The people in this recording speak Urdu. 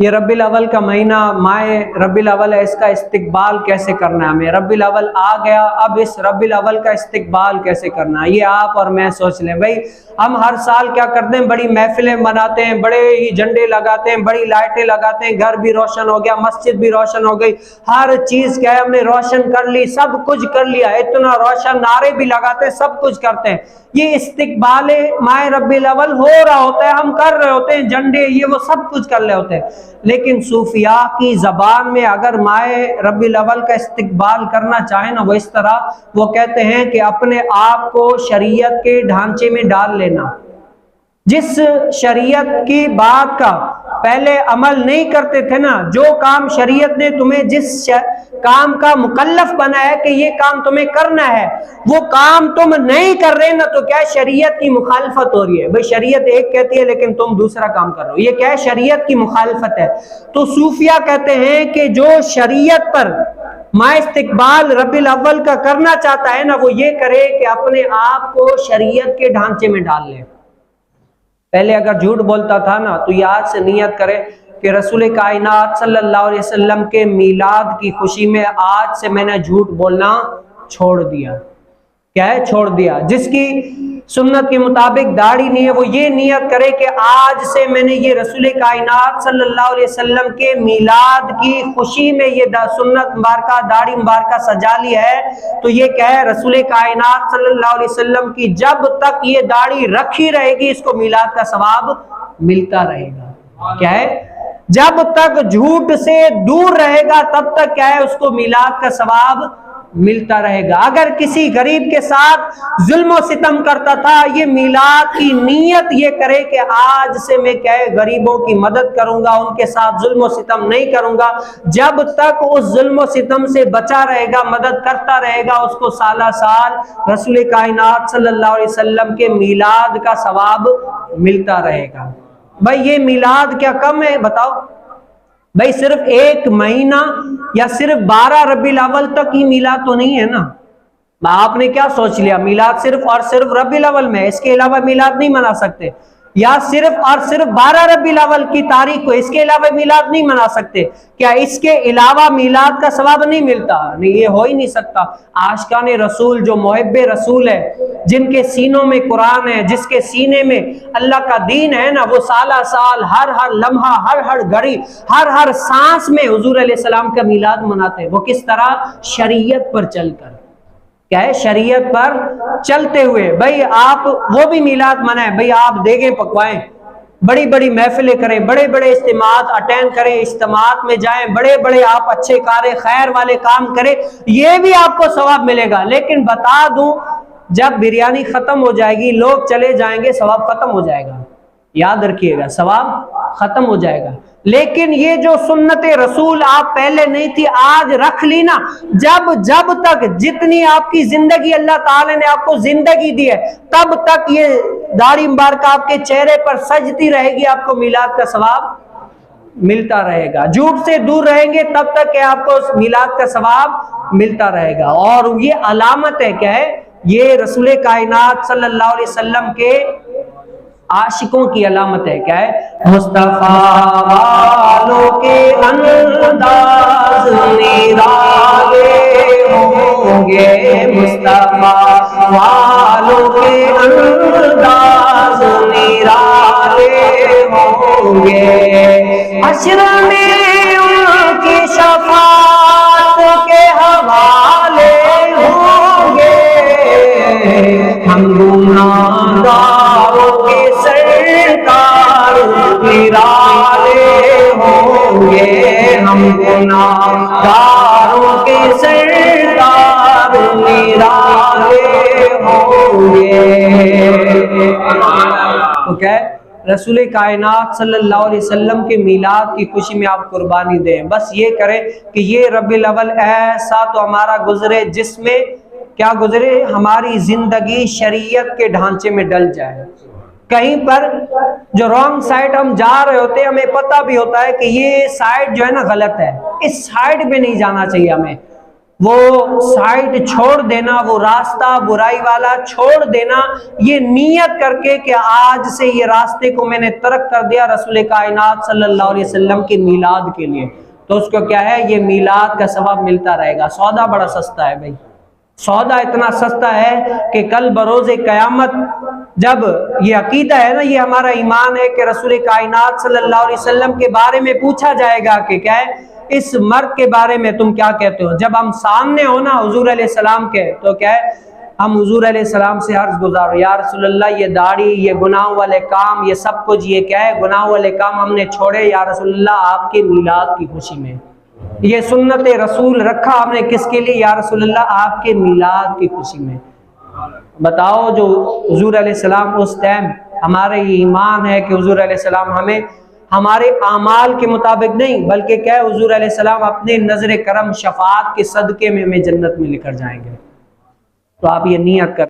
یہ ربیع الاول کا مہینہ، ماہ ربیع الاول ہے، اس کا استقبال کیسے کرنا ہے ہمیں؟ ربیع الاول آ گیا، اب اس ربیع الاول کا استقبال کیسے کرنا ہے؟ یہ آپ اور میں سوچ لیں بھائی۔ ہم ہر سال کیا کرتے ہیں؟ بڑی محفلیں مناتے ہیں، بڑے ہی جھنڈے لگاتے ہیں، بڑی لائٹیں لگاتے ہیں، گھر بھی روشن ہو گیا، مسجد بھی روشن ہو گئی، ہر چیز کیا ہے ہم نے روشن کر لی، سب کچھ کر لیا، اتنا روشن، نعرے بھی لگاتے ہیں، سب کچھ کرتے ہیں۔ یہ استقبال ماہ ربیع الاول ہو رہا ہوتا ہے، ہم کر رہے ہوتے ہیں، جھنڈے یہ وہ سب کچھ کر رہے ہوتے ہیں۔ لیکن صوفیاء کی زبان میں اگر ماہ ربیع الاول کا استقبال کرنا چاہیں نا، وہ اس طرح وہ کہتے ہیں کہ اپنے آپ کو شریعت کے ڈھانچے میں ڈال لینا۔ جس شریعت کی بات کا پہلے عمل نہیں کرتے تھے نا، جو کام شریعت نے تمہیں جس کام کا مکلف بنا ہے کہ یہ کام تمہیں کرنا ہے، وہ کام تم نہیں کر رہے نا، تو کیا شریعت کی مخالفت ہو رہی ہے؟ بھئی شریعت ایک کہتی ہے لیکن تم دوسرا کام کر رہے ہو، یہ کیا ہے؟ شریعت کی مخالفت ہے۔ تو صوفیہ کہتے ہیں کہ جو شریعت پر ماہ استقبال ربیع الاول کا کرنا چاہتا ہے نا، وہ یہ کرے کہ اپنے آپ کو شریعت کے ڈھانچے میں ڈال لے۔ پہلے اگر جھوٹ بولتا تھا نا، تو یہ آج سے نیت کرے کہ رسول کائنات صلی اللہ علیہ وسلم کے میلاد کی خوشی میں آج سے میں نے جھوٹ بولنا چھوڑ دیا۔ کیا ہے؟ چھوڑ دیا۔ جس کی سنت کے مطابق داڑھی نہیں ہے، وہ یہ نیت کرے کہ آج سے میں نے یہ رسول کائنات صلی اللہ علیہ وسلم کے میلاد کی خوشی میں یہ سنت مبارکہ، داڑھی مبارکہ سجا لی ہے، تو یہ کیا ہے؟ رسول کائنات صلی اللہ علیہ وسلم کی جب تک یہ داڑھی رکھی رہے گی، اس کو میلاد کا ثواب ملتا رہے گا۔ کیا ہے؟ جب تک جھوٹ سے دور رہے گا تب تک کیا ہے؟ اس کو میلاد کا ثواب ملتا رہے گا۔ اگر کسی غریب کے ساتھ ظلم و ستم کرتا تھا، یہ میلاد کی نیت یہ کرے کہ آج سے میں کیا ہے؟ غریبوں کی مدد کروں گا، ان کے ساتھ ظلم و ستم نہیں کروں گا۔ جب تک اس ظلم و ستم سے بچا رہے گا، مدد کرتا رہے گا، اس کو سالہ سال رسول کائنات صلی اللہ علیہ وسلم کے میلاد کا ثواب ملتا رہے گا۔ بھائی یہ میلاد کیا کم ہے؟ بتاؤ بھائی، صرف ایک مہینہ یا صرف 12 ربیع الاول تک ہی میلاد تو نہیں ہے نا۔ آپ نے کیا سوچ لیا؟ میلاد صرف اور صرف ربیع الاول میں، اس کے علاوہ میلاد نہیں منا سکتے، یا صرف اور صرف 12 ربیع الاول کی تاریخ کو، اس کے علاوہ میلاد نہیں منا سکتے؟ کیا اس کے علاوہ میلاد کا ثواب نہیں ملتا؟ نہیں، یہ ہو ہی نہیں سکتا۔ عاشقان رسول جو محب رسول ہے، جن کے سینوں میں قرآن ہے، جس کے سینے میں اللہ کا دین ہے نا، وہ سالہ سال ہر لمحہ، ہر گھڑی، ہر سانس میں حضور علیہ السلام کا میلاد مناتے ہیں۔ وہ کس طرح؟ شریعت پر چل کر۔ کیا ہے؟ شریعت پر چلتے ہوئے۔ بھائی آپ وہ بھی میلاد منائیں، بھائی آپ دیگیں پکوائیں، بڑی بڑی محفلیں کریں، بڑے بڑے اجتماعات اٹینڈ کریں، اجتماعات میں جائیں، بڑے بڑے آپ اچھے کارے خیر والے کام کریں، یہ بھی آپ کو ثواب ملے گا۔ لیکن بتا دوں، جب بریانی ختم ہو جائے گی، لوگ چلے جائیں گے، ثواب ختم ہو جائے گا۔ یاد رکھیے گا، ثواب ختم ہو جائے گا۔ لیکن یہ جو سنت رسول آپ پہلے نہیں تھی، آج رکھ لی نا، جب تک جتنی آپ کی زندگی اللہ تعالی نے آپ کو زندگی دی ہے، تب تک یہ داڑھی مبارکہ آپ کے چہرے پر سجتی رہے گی، آپ کو میلاد کا ثواب ملتا رہے گا۔ جھوٹ سے دور رہیں گے تب تک کہ آپ کو میلاد کا ثواب ملتا رہے گا۔ اور یہ علامت ہے، کیا ہے؟ یہ رسول کائنات صلی اللہ علیہ وسلم کے عاشقوں کی علامت ہے۔ کیا ہے؟ مصطفیٰ والوں کے انداز نرالے ہوں گے، مصطفیٰ والوں کے انداز نرالے ہوں گے، حشر میں ان کی شفاعت کے حوالے ہوں گے، ہم گناہگاروں کے سرکار نرالے ہوں گے، ہم گناہگاروں کے سرکار نرالے ہوں گے۔ تو کیا ہے؟ رسول کائنات صلی اللہ علیہ وسلم کے میلاد کی خوشی میں آپ قربانی دیں۔ بس یہ کریں کہ یہ ربیع الاول ایسا تو ہمارا گزرے جس میں کیا گزرے؟ ہماری زندگی شریعت کے ڈھانچے میں ڈل جائے۔ کہیں پر جو رانگ سائڈ ہم جا رہے ہوتے ہیں، ہمیں پتہ بھی ہوتا ہے کہ یہ سائڈ جو ہے نا غلط ہے، اس سائڈ پہ نہیں جانا چاہیے ہمیں، وہ سائٹ چھوڑ دینا، وہ راستہ برائی والا چھوڑ دینا، یہ نیت کر کے کہ آج سے یہ راستے کو میں نے ترک کر دیا رسول کائنات صلی اللہ علیہ وسلم کے میلاد کے لیے، تو اس کو کیا ہے، یہ میلاد کا ثواب ملتا رہے گا۔ سودا بڑا سستا ہے بھائی، سودا اتنا سستا ہے کہ کل بروز قیامت جب یہ عقیدہ ہے نا، یہ ہمارا ایمان ہے کہ رسول کائنات صلی اللہ علیہ وسلم کے بارے میں پوچھا جائے گا کہ کیا ہے، اس مرد کے بارے میں تم کیا کہتے ہو۔ جب ہم سامنے ہونا حضور علیہ السلام کے، تو کیا ہے، ہم حضور علیہ السلام سے عرض گزارو، یا رسول اللہ یہ داڑھی، یہ گناہوں والے کام، یہ سب کچھ، یہ کیا ہے، گناہوں والے کام ہم نے چھوڑے یا رسول اللہ آپ کے میلاد کی خوشی میں۔ یہ سنت رسول رکھا ہم نے کس کے لیے، یا رسول اللہ آپ کے میلاد کی خوشی میں۔ بتاؤ، جو حضور علیہ السلام اس ٹائم، ہمارے ایمان ہے کہ حضور علیہ السلام ہمیں ہمارے اعمال کے مطابق نہیں بلکہ کیا ہے، حضور علیہ السلام اپنے نظر کرم شفاعت کے صدقے میں ہمیں جنت میں لے کر جائیں گے۔ تو آپ یہ نیت کر